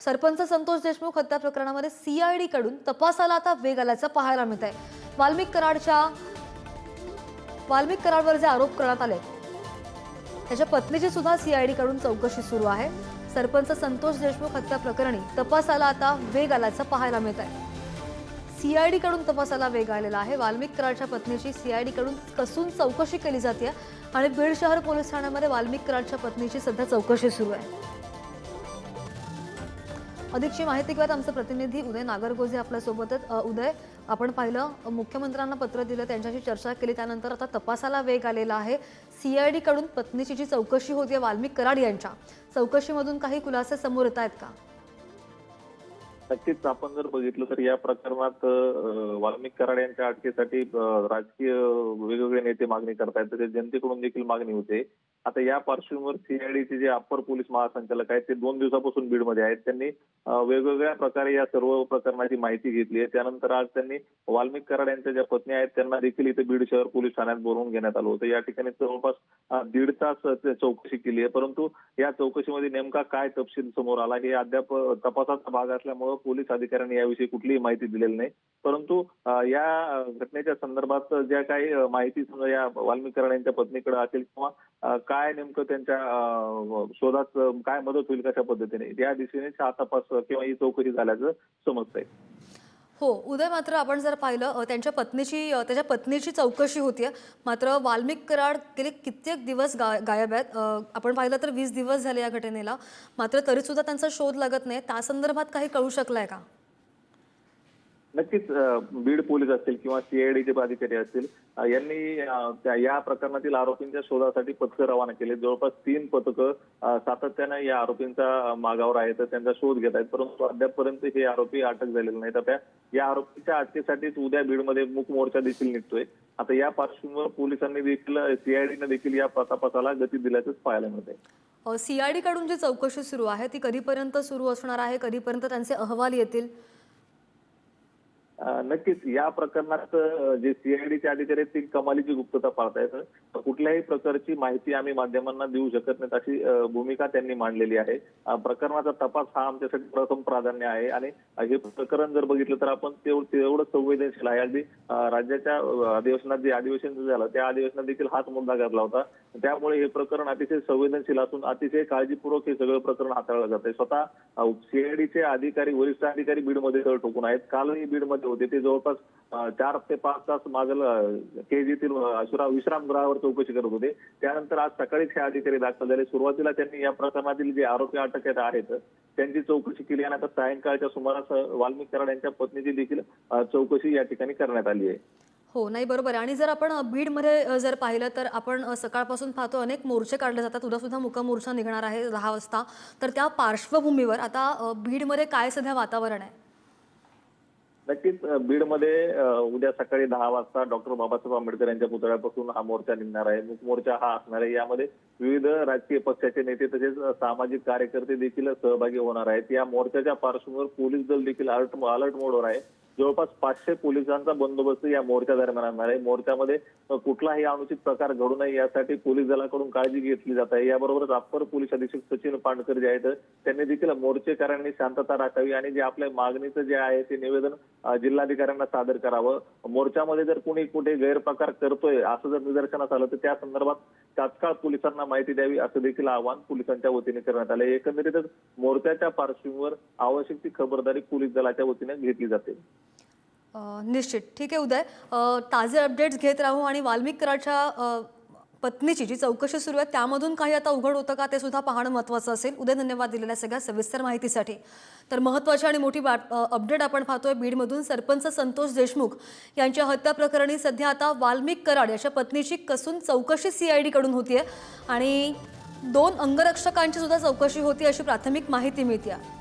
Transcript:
सरपंच संतोष देशमुख हत्या प्रकरणामध्ये सीआयडी कडून तपासाला आता वेग आल्याचं पाहायला मिळत आहे। वाल्मिक कराडवर जे आरोप करण्यात आले त्याच्या पत्नीची सुद्धा सीआयडी कडून चौकशी सुरू आहे। सरपंच संतोष देशमुख हत्या प्रकरणी तपासाला आता वेग आल्याचं पाहायला मिळत आहे। सीआयडी कडून तपासाला वेग आलेला आहे। वाल्मिक कराडच्या पत्नीची सीआयडी कडून कसून चौकशी केली जाते आणि बीड शहर पोलीस ठाण्यामध्ये वाल्मिक कराडच्या पत्नीची सध्या चौकशी सुरू आहे। अधिकची माहिती घेऊयात आमचे प्रतिनिधी उदय नागरगोजे आपल्या सोबत आहेत। उदय, आपण पाहिलं मुख्यमंत्र्यांना पत्र दिलं, त्यांच्याशी चर्चा केली, त्यानंतर आता तपासाला वेग आलेला आहे। सीआयडी कडून पत्नीची जी चौकशी होती वाल्मिक कराड यांच्या चौकशीमधून काही खुलासे समोर येत आहेत का? नक्कीच आपण जर बघितलं तर या प्रकरणात वाल्मिक कराड यांच्या अटकेसाठी राजकीय वेगवेगळे नेते मागणी करतायत, तसेच जनतेकडून देखील मागणी होते। आता या पार्श्वभूमीवर सीआयडीचे जे अप्पर पोलीस महासंचालक आहेत ते 2 दिवसापासून बीडमध्ये आहेत। त्यांनी वेगवेगळ्या प्रकारे या सर्व प्रकरणाची माहिती घेतली आहे। त्यानंतर आज त्यांनी वाल्मिक कराड यांच्या ज्या पत्नी आहेत त्यांना देखील इथे बीड शहर पोलीस ठाण्यात बोलवून घेण्यात आलं होतं। या ठिकाणी जवळपास 1.5 तास चौकशी केली आहे, परंतु या चौकशीमध्ये नेमका काय तपशील समोर आला हे अद्याप तपासाचा भाग असल्यामुळे पोलीस अधिकाऱ्यांनी याविषयी कुठलीही माहिती दिलेली नाही। परंतु या घटनेच्या संदर्भात ज्या काही माहिती समजा या वाल्मिक कराड यांच्या पत्नीकडे असेल किंवा काय नेमकं त्यांच्या शोधात काय मदत होईल कशा पद्धतीने, या दिशेने हा तपास किंवा ही चौकशी झाल्याचं समजतंय। हो उदय, मात्र आपण जर पाहिलं त्याच्या पत्नीची चौकशी होतीये, मात्र वाल्मिक कराड गेले कित्येक दिवस गायब आहेत। आपण पाहिलं तर 20 दिवस झाले या घटनेला, मात्र तरी सुद्धा त्यांचा शोध लागत नाही। त्या संदर्भात काही कळू शकलंय का? नक्कीच बीड पोलीस असतील किंवा सीआयडीचे अधिकारी असतील यांनी या प्रकरणातील आरोपींच्या शोधासाठी पथकं रवाना केले। जवळपास 3 पथकं सातत्याने या आरोपींचा मागावर आहेत, त्यांचा शोध घेत आहेत, परंतु अद्यापपर्यंत हे आरोपी अटक झालेले नाहीत। आता या आरोपीच्या अटकेसाठीच उद्या बीडमध्ये मूक मोर्चा देखील निघतोय। आता या पार्श्वभूमीवर पोलिसांनी देखील सीआयडीने देखील या तपासाला गती दिल्याचंच पाहायला मिळतंय। सीआयडी कडून जी चौकशी सुरू आहे ती कधीपर्यंत सुरू असणार आहे? कधीपर्यंत त्यांचे अहवाल येतील? नक्कीच या प्रकरणात जे सीआयडीचे अधिकारी आहेत ती कमालीची गुप्तता पाळतायत। कुठल्याही प्रकारची माहिती आम्ही माध्यमांना देऊ शकत नाहीत अशी भूमिका त्यांनी मांडलेली आहे। प्रकरणाचा तपास हा आमच्यासाठी प्रथम प्राधान्य आहे आणि हे प्रकरण जर बघितलं तर आपण तेवढं संवेदनशील आहे। अगदी राज्याच्या अधिवेशनात जे अधिवेशन झालं त्या अधिवेशनात देखील हाच मुद्दा गाजला होता। त्यामुळे हे प्रकरण अतिशय संवेदनशील असून अतिशय काळजीपूर्वक हे सगळं प्रकरण हाताळलं जात आहे। स्वतः सीआयडीचे अधिकारी, वरिष्ठ अधिकारी बीडमध्ये तळ ठोकून आहेत। कालही बीडमध्ये होते, ते जवळपास 4 ते 5 तास मागील केजीतील विश्रामगृहावर चौकशी करत होते। त्यानंतर आज सकाळीच हे अधिकारी दाखल झाले। सुरुवातीला त्यांनी या प्रकरणातील जे आरोपी अटक आहेत त्यांची चौकशी केली आणि आता सायंकाळच्या सुमारास वाल्मिक कराड यांच्या पत्नीची देखील चौकशी या ठिकाणी करण्यात आली आहे। हो, नाही बरोबर आहे। आणि जर आपण बीडमध्ये जर पाहिलं तर आपण सकाळपासून पाहतो अनेक मोर्चे काढले जातात, उद्या सुद्धा मुका मोर्चा निघणार आहे 10 वाजता। तर त्या पार्श्वभूमीवर आता बीडमध्ये काय सध्या वातावरण आहे? नक्कीच बीडमध्ये उद्या सकाळी 10 वाजता डॉक्टर बाबासाहेब आंबेडकर यांच्या पुतळ्यापासून हा मोर्चा निघणार आहे। मूक मोर्चा हा असणार आहे। यामध्ये विविध राजकीय पक्षाचे नेते तसेच सामाजिक कार्यकर्ते देखील सहभागी होणार आहेत। या मोर्चाच्या पार्श्वभूमीवर पोलीस दल देखील अलर्ट मोडवर आहे। जवळपास 500 पोलिसांचा बंदोबस्त या मोर्चा दरम्यान असणार आहे। मोर्चामध्ये कुठलाही अनुचित प्रकार घडू नये यासाठी पोलीस दलाकडून काळजी घेतली जात आहे। याबरोबरच अप्पर पोलीस अधीक्षक सचिन पांडकर जे आहेत त्यांनी देखील मोर्चेकऱ्यांनी शांतता राखावी आणि जे आपल्या मागणीचं जे आहे ते निवेदन जिल्हाधिकाऱ्यांना सादर करावं। मोर्चामध्ये जर कोणी कुठे गैरप्रकार करतोय असं जर निदर्शनास आलं तर त्या संदर्भात तात्काळ पोलिसांना माहिती द्यावी असं देखील आवाहन पोलिसांच्या वतीने करण्यात आले। एकंदरीतच मोर्चाच्या पार्श्वभूमीवर आवश्यक ती खबरदारी पोलीस दलाच्या वतीने घेतली जाते। निश्चित, ठीक आहे उदय, ताजे अपडेट्स घेत राहू आणि वाल्मिक कराडच्या पत्नीची जी चौकशी सुरू आहे त्यामधून काही आता उघड होतं का ते सुद्धा पाहणं महत्त्वाचं असेल। उदय, धन्यवाद दिलेल्या सगळ्या सविस्तर माहितीसाठी। तर महत्त्वाची आणि मोठी अपडेट आपण पाहतोय बीडमधून। सरपंच संतोष देशमुख यांच्या हत्या प्रकरणी सध्या आता वाल्मिक कराड याच्या पत्नीची कसून चौकशी सीआयडी कडून होतीये आणि 2 अंगरक्षकांची सुद्धा चौकशी होती अशी प्राथमिक माहिती मिळते।